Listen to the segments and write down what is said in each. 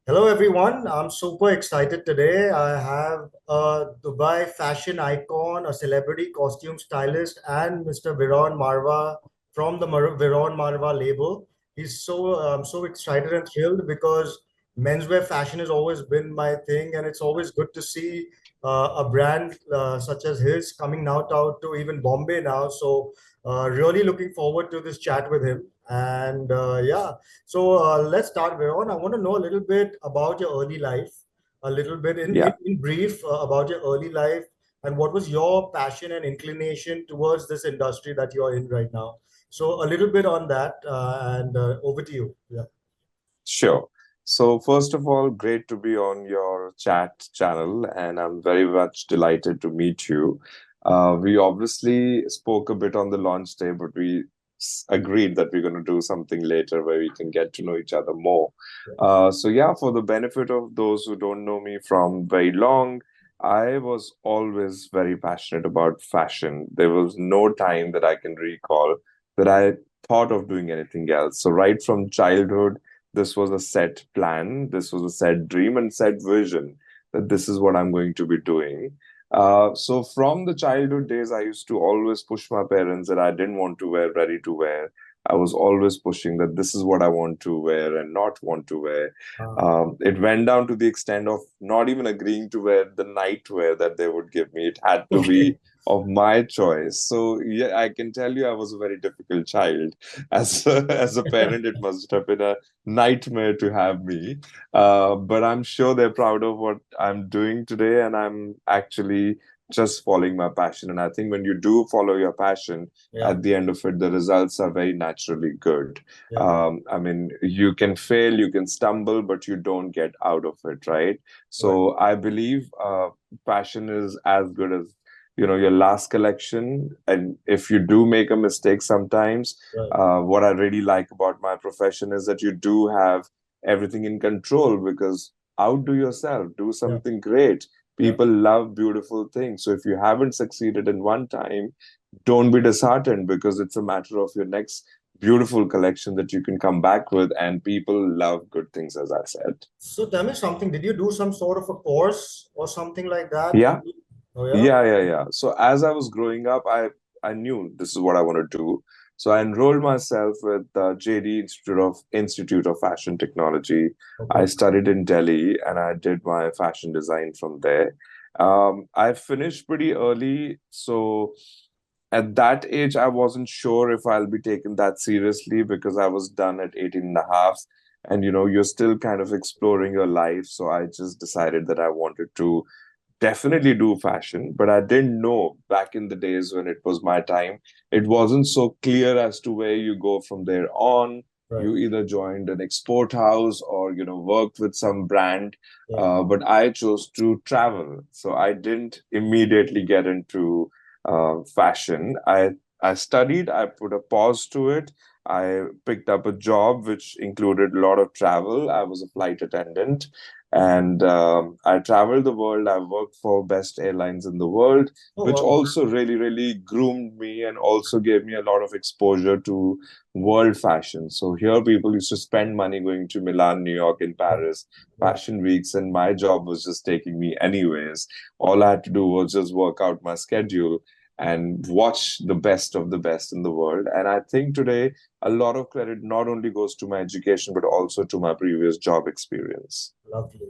Hello, everyone. I'm super excited today. I have a Dubai fashion icon, a celebrity costume stylist, and Mr. Viron Marwah from the Viron Marwah label. I'm so excited and thrilled because menswear fashion has always been my thing, and it's always good to see a brand such as his coming out to even Bombay now. Really looking forward to this chat with him. And yeah. Let's start, Veron. I want to know a little bit about your early life, a little bit Yeah, in brief about your early life, and what was your passion and inclination towards this industry that you're in right now. So a little bit on that, and over to you. Yeah. sure. So, first of all, great to be on your chat channel, and I'm very much delighted to meet you. We obviously spoke a bit on the launch day, but we agreed that we're going to do something later where we can get to know each other more. Yeah. Yeah, for the benefit of those who don't know me from very long, I was always very passionate about fashion. There was no time that I can recall that I thought of doing anything else. So, right from childhood, this was a set plan, this was a set dream and set vision that this is what I'm going to be doing. So from the childhood days, I used to always push my parents that I didn't want to wear ready to wear. I was always pushing that this is what I want to wear and not want to wear. Uh, It went down to the extent of not even agreeing to wear the nightwear that they would give me. It had to okay. be of my choice. So yeah, I can tell you I was a very difficult child. As a parent, it must have been a nightmare to have me. But I'm sure they're proud of what I'm doing today, and I'm actually just following my passion. And I think when you do follow your passion, Yeah. at the end of it, the results are very naturally good. Yeah. I mean, you can fail, you can stumble, but you don't get out of it, right? Right. So I believe passion is as good as your last collection. And if you do make a mistake sometimes, Right. what I really like about my profession is that you do have everything in control because outdo yourself, do Yeah. something great. Yeah. People love beautiful things. So if you haven't succeeded in one time, don't be disheartened because it's a matter of your next beautiful collection that you can come back with. And people love good things, as I said. So tell me something. Did you do some sort of a course or something like that? Yeah, Oh yeah. yeah. So as I was growing up, I knew this is what I want to do. So I enrolled myself with JD Institute of Fashion Technology. I Okay. studied in Delhi and I did my fashion design from there. I finished pretty early, so at that age, I wasn't sure if I'll be taken that seriously because I was done at 18 and a half. And you're still kind of exploring your life. So I just decided that I wanted to definitely do fashion, but I didn't know back in the days when it was my time, it wasn't so clear as to where you go from there on. Right. You either joined an export house or, worked with some brand. Yeah. But I chose to travel. So I didn't immediately get into fashion. I studied, I put a pause to it. I picked up a job which included a lot of travel. I was a flight attendant and I traveled the world. I worked for best airlines in the world, Oh which wow. also really, really groomed me and also gave me a lot of exposure to world fashion. So here people used to spend money going to Milan, New York, and Right. Paris Right. fashion weeks, and my job was just taking me anyways. All I had to do was just work out my schedule and watch the best of the best in the world. And I think today a lot of credit not only goes to my education, but also to my previous job experience. Lovely.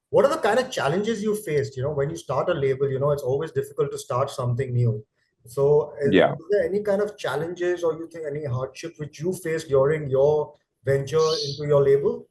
What are the kind of challenges you faced? When you start a label, it's always difficult to start something new. So, Yeah. is there any kind of challenges or you think any hardship which you faced during your venture into your label?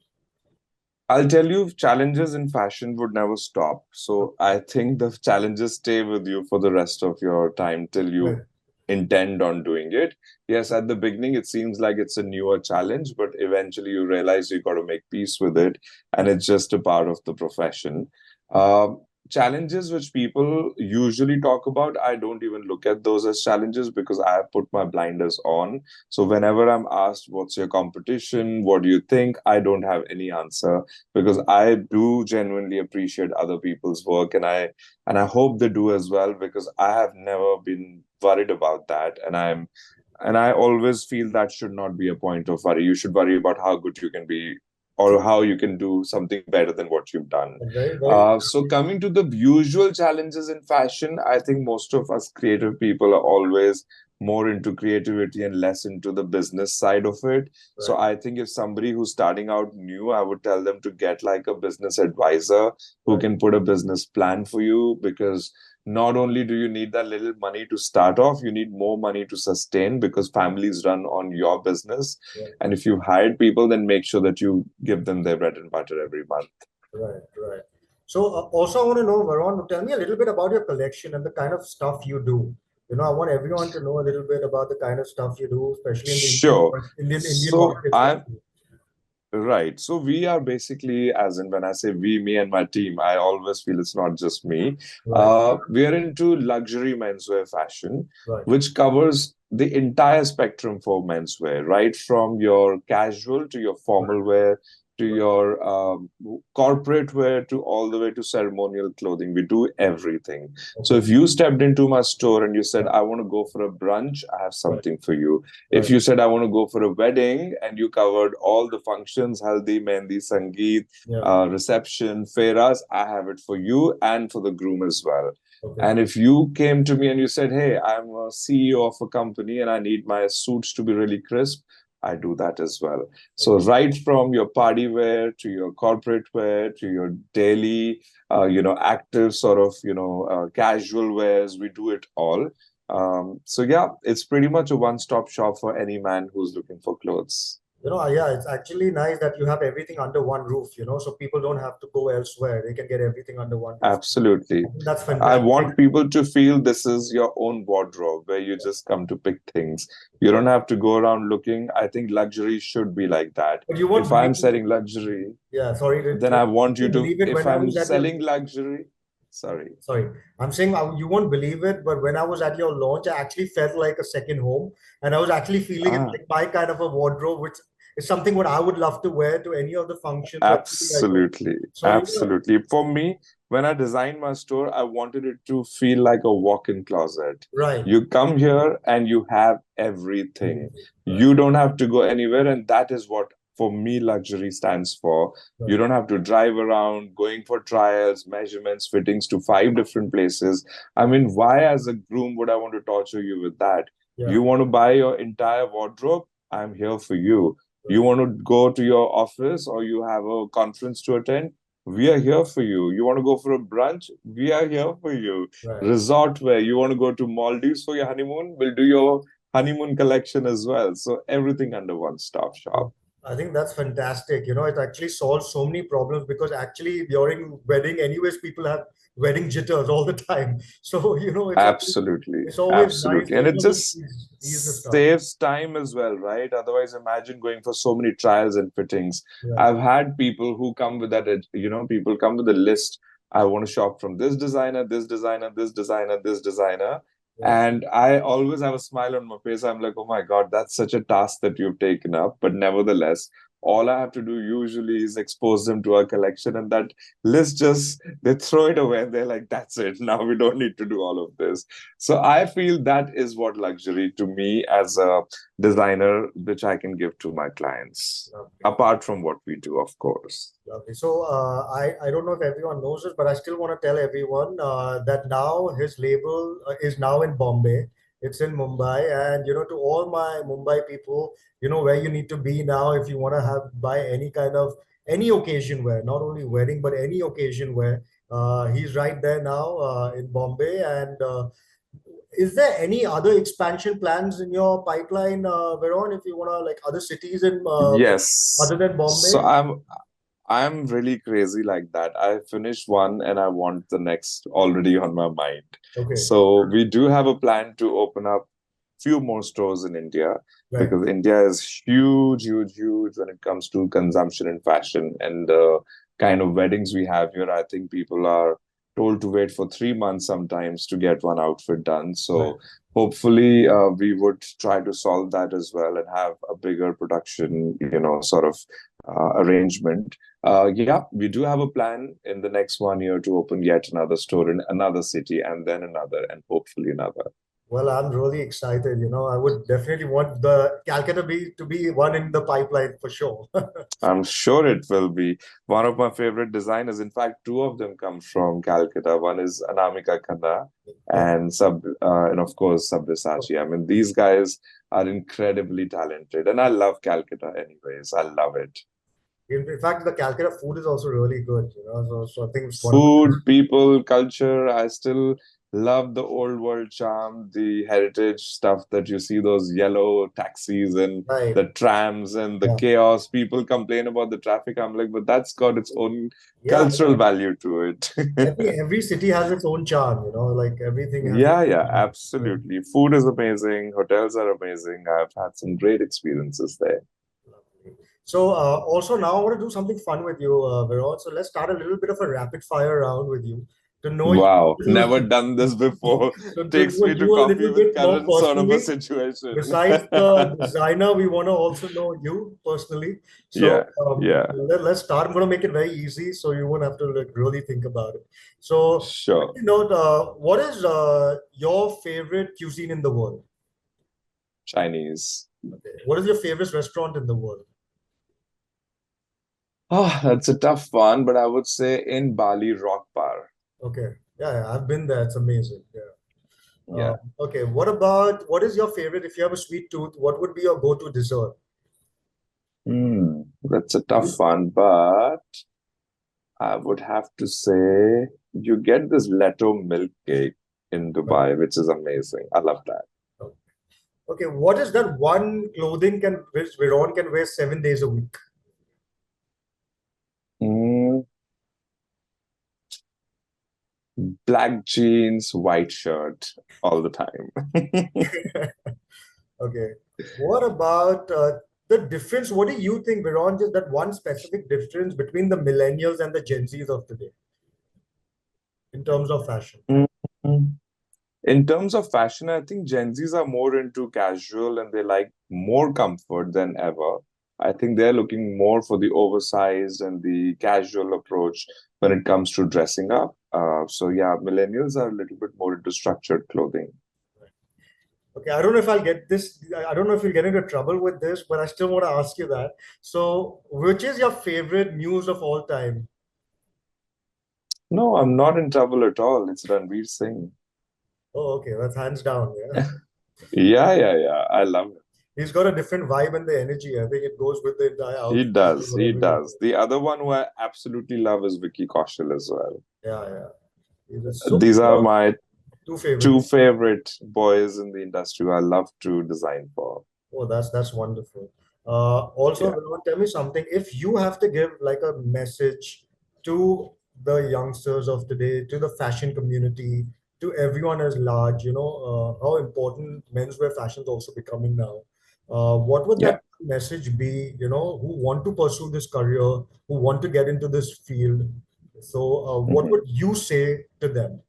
I'll tell you, challenges in fashion would never stop. So Okay. I think the challenges stay with you for the rest of your time till Right. you intend on doing it. Yes, at the beginning, it seems like it's a newer challenge, but eventually you realize you got to make peace with it. And it's just a part of the profession. Um, Challenges which people usually talk about, I don't even look at those as challenges because I have put my blinders on. So whenever I'm asked, what's your competition? What do you think? I don't have any answer because I do genuinely appreciate other people's work and I hope they do as well because I have never been worried about that and I always feel that should not be a point of worry. You should worry about how good you can be or True. how you can do something better than what you've done. Very, very. So coming to the usual challenges in fashion, I think most of us creative people are always more into creativity and less into the business side of it. So Right. I think if somebody who's starting out new, I would tell them to get like a business advisor who Right. can put a business plan for you, because not only do you need that little money to start off, you need more money to sustain, because families run on your business. Right. And if you've hired people, then make sure that you give them their bread and butter every month. Right. Right. So also I want to know, Varon, tell me a little bit about your collection and the kind of stuff you do. I want everyone to know a little bit about the kind of stuff you do, especially in the Sure. Indian So market, I'm especially. right. So we are basically, as in when I say we, me and my team, I always feel it's not just me. Right. We are into luxury menswear fashion, Right. which covers the entire spectrum for menswear, right from your casual to your formal Right. wear to Right. your corporate wear to all the way to ceremonial clothing. We do everything. So Okay. if you stepped into my store and you said, Right. I want to go for a brunch, I have Right. something for you. If Right. you said, I want to go for a wedding, and you covered all the functions, haldi, mehndi, sangeet, Yeah. reception, fairas, I have it for you and for the groom as well. Okay. And if you came to me and you said, hey, I'm a CEO of a company and I need my suits to be really crisp, I do that as well. So Okay. right from your party wear to your corporate wear to your daily, active sort of, casual wears, we do it all. So yeah, it's pretty much a one-stop shop for any man who's looking for clothes. Yeah, it's actually nice that you have everything under one roof, so people don't have to go elsewhere. They can get everything under one roof. Absolutely. I think that's I fantastic. want people to feel this is your own wardrobe where you just come to pick things. You Right. don't have to go around looking. I think luxury should be like that. But you won't If I'm believe it. selling luxury, Yeah, sorry to then I interrupt. want You you won't to, believe it if when I I'm was at your selling luxury, sorry. sorry. I'm saying you won't believe it, but when I was at your launch, I actually felt like a second home, and I was actually feeling it Ah, like my kind of a wardrobe, which is something what I would love to wear to any of the functions or anything I go. absolutely. So Absolutely. For me, when I designed my store, I wanted it to feel like a walk-in closet. right, You come here and you have everything. everything, right, You don't have to go anywhere, and that is what, for me, luxury stands for. You right, don't have to drive around, going for trials, measurements, fittings to five different places. I mean, why, as a groom, would I want to torture you with that? yeah, You want to buy your entire wardrobe? I'm here for you. You right, want to go to your office or you have a conference to attend? We are here for you. You want to go for a brunch? We are here for you. right. Resort wear. You want to go to Maldives for your honeymoon? We'll do your honeymoon collection as well. So everything under one stop Yeah. shop. I think that's fantastic. It actually solves so many problems because actually during wedding, anyways, people have wedding jitters all the time. So, Absolutely. it's always nice Absolutely. to, And it just just ease the stuff. saves time as well, right? Otherwise, imagine going for so many trials and fittings. Right. I've had people who come with that, people come with a list. I want to shop from this designer, this designer, this designer, this designer. Right. And I always have a smile on my face. I'm like, oh my God, that's such a task that you've taken up. But nevertheless, all I have to do usually is expose them to our collection, and that list just, they throw it away and they're like, that's it. Now we don't need to do all of this. So I feel that is what luxury to me as a designer, which I can give to my clients, Lovely. apart from what we do, of course. Lovely. So I don't know if everyone knows this, but I still want to tell everyone that now his label is now in Bombay. It's in Mumbai, and to all my Mumbai people, where you need to be now if you want to have buy any kind of any occasion wear, not only wedding but any occasion wear. He's right there now in Bombay, and is there any other expansion plans in your pipeline, Veron? If you want to like other cities in Yes. other than So Bombay? I'm really crazy like that. I finished one and I want the next already on my mind. Okay. So we do have a plan to open up few more stores in India, Right. because India is huge, huge, huge when it comes to consumption and fashion, and the kind of weddings we have here. I think people are told to wait for 3 months sometimes to get one outfit done. Right. So hopefully we would try to solve that as well and have a bigger production, sort of arrangement. Yeah, we do have a plan in the next one year to open yet another store in another city, and then another, and hopefully another. Well, I'm really excited. I would definitely want the Calcutta to be one in the pipeline for sure. I'm sure it will be. One of my favorite designers, in fact, two of them come from Calcutta. One is Anamika Khanna Yeah. and of course Sabyasachi. I mean, these guys are incredibly talented, and I love Calcutta anyways. I love it. In fact, the Calcutta food is also really good. So I think it's one of the Food, best. people, culture. I still love the old world charm, the heritage stuff that you see, those yellow taxis and Right. the trams and the Yeah. chaos. People complain about the traffic. I'm like, but that's got its own Yeah. cultural value to it. I think every city has its own charm. Like everything has its Yeah, yeah, own. Yeah. absolutely. Food is amazing. Hotels are amazing. I've had some great experiences there. Lovely. So also now I want to do something fun with you, Viral. So let's start a little bit of a rapid fire round with you to know you Wow, never done this before. to Takes know me to you a coffee little with bit more Karan sort of a personally. situation. Besides the designer, we want to also know you personally. So Yeah, yeah, let's start. I'm going to make it very easy, so you won't have to like really think about it. So let sure. me know what is your favorite cuisine in the world? Chinese. Okay. What is your favorite restaurant in the world? Oh, that's a tough one, but I would say in Bali, Rock Bar. Okay. Yeah, I've been there. It's amazing. Yeah. Yeah. Okay. What is your favorite? If you have a sweet tooth, what would be your go-to dessert? That's a tough one, but I would have to say you get this Leto milk cake in Right. Dubai, which is amazing. I love that. Okay. What is that one clothing which Veron can wear 7 days a week? Mm, Black jeans, white shirt all the time. Okay. What about the difference? What do you think, Veron, is that one specific difference between the millennials and the Gen Zs of today in terms of fashion? Mm. In terms of fashion, I think Gen Zs are more into casual and they like more comfort than ever. I think they're looking more for the oversized and the casual approach when it comes to dressing up. So yeah, millennials are a little bit more into structured clothing. Okay, I don't know if I'll get this. I don't know if you'll get into trouble with this, but I still want to ask you that. So, which is your favorite news of all time? No, I'm not in trouble at all. It's Ranveer Singh. Oh, okay, that's hands down. Yeah, Yeah, yeah, yeah. I love it. he's got a different vibe and the energy. I think it goes with the entire He outfit and does. He whatever he does. does. The other one who I absolutely love is Vicky Kaushal as well. Yeah, yeah. So, These are my two two favorites. favorite boys in the industry who I love to design for. Oh, that's wonderful. Also, Yeah. Vinod, tell me something. If you have to give like a message to the youngsters of today, to the fashion community, to everyone as large, how important menswear fashion is also becoming now. What would Yeah. that message be, who want to pursue this career, who want to get into this field? So, what Mhm. would you say to them?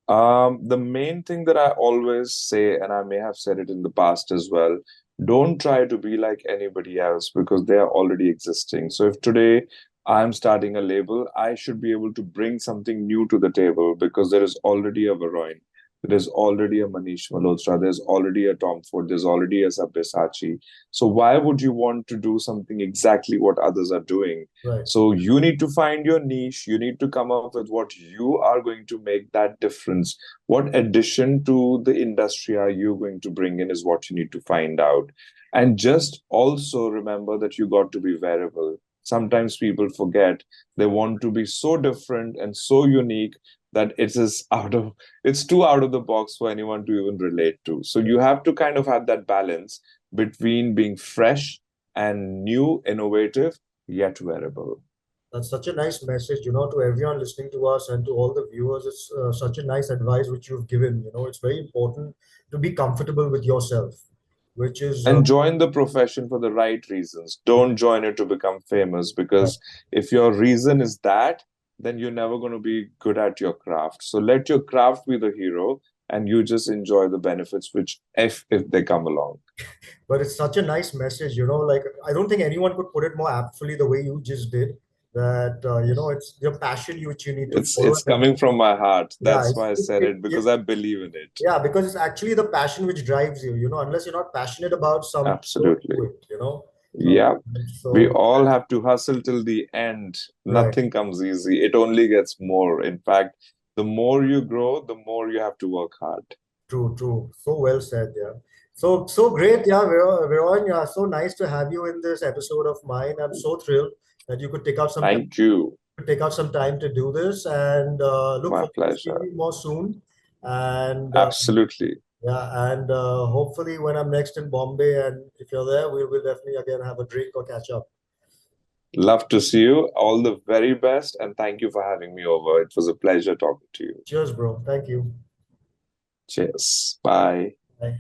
The main thing that I always say, and I may have said it in the past as well, don't try to be like anybody else because they are already existing. So if today I'm starting a label, I should be able to bring something new to the table because there is already a Varoin, there's already a Manish Malhotra, there's already a Tom Ford, there's already a Sabyasachi. So why would you want to do something exactly what others are doing? Right. So you need to find your niche. You need to come up with what you are going to make that difference. What addition to the industry are you going to bring in is what you need to find out. And just also remember that you got to be variable. Sometimes people forget they want to be so different and so unique that it's too out of the box for anyone to even relate to. So you have to kind of have that balance between being fresh and new, innovative yet wearable. That's such a nice message, to everyone listening to us and to all the viewers. It's such a nice advice which you've given. It's very important to be comfortable with yourself, which is And join the profession for the right reasons. Don't join it to become famous right. because if your reason is that, then you're never going to be good at your craft. So let your craft be the hero and you just enjoy the benefits which if they come along. But it's such a nice message. Like I don't think anyone could put it more aptly the way you just did. that it's your passion which you need to follow. It's coming from my heart. Yeah, That's why I said it, because I believe in it. yeah, because it's actually the passion which drives you. Unless you're not passionate about something, don't Absolutely. do it. Yeah. We So all have to hustle till the end. right, Nothing comes easy. It only gets more. In fact, the more you grow, the more you have to work hard. true, true. So well said, yeah. So great, yeah, Veron, yeah. So nice to have you in this episode of mine. I'm so thrilled that you could Thank you. take out some time to do this, and look My forward to pleasure. speaking more soon. And Absolutely. yeah, and hopefully when I'm next in Bombay, and if you're there, we will definitely again have a drink or catch up. Love to see you. All the very best. And thank you for having me over. It was a pleasure talking to you. Cheers, bro. Thank you. Cheers. Bye. Bye.